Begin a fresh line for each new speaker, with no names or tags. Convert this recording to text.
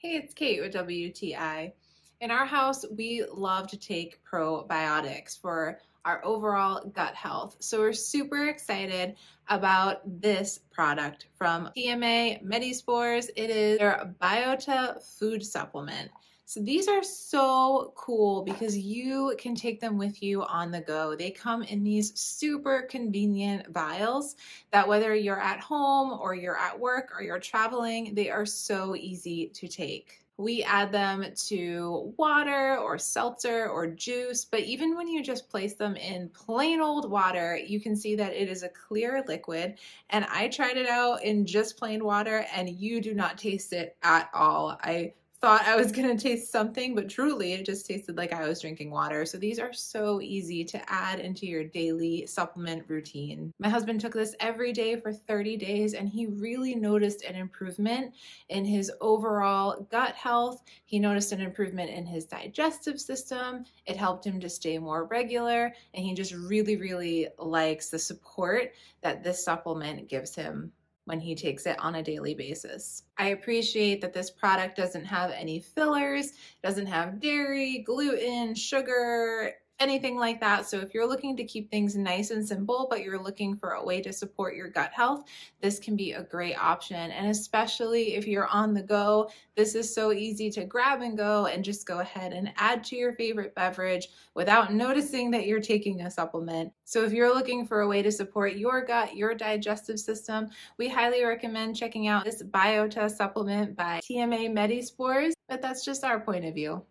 Hey, it's Kate with WTI. In our house, we love to take probiotics for our overall gut health. So we're super excited about this product from TMA Medispores. It is their Biota food supplement. So these are so cool because you can take them with you on the go. They come in these super convenient vials that whether you're at home or you're at work or you're traveling, they are so easy to take. We add them to water or seltzer or juice, but even when you just place them in plain old water, you can see that it is a clear liquid. And I tried it out in just plain water and you do not taste it at all. I thought I was going to taste something, but truly it just tasted like I was drinking water. So these are so easy to add into your daily supplement routine. My husband took this every day for 30 days and he really noticed an improvement in his overall gut health. He noticed an improvement in his digestive system. It helped him to stay more regular, and he just really likes the support that this supplement gives him when he takes it on a daily basis. I appreciate that this product doesn't have any fillers, doesn't have dairy, gluten, sugar, anything like that. So if you're looking to keep things nice and simple, but you're looking for a way to support your gut health, this can be a great option. And especially if you're on the go, this is so easy to grab and go and just go ahead and add to your favorite beverage without noticing that you're taking a supplement. So if you're looking for a way to support your gut, your digestive system, we highly recommend checking out this Biota supplement by TMA Medispores, but that's just our point of view.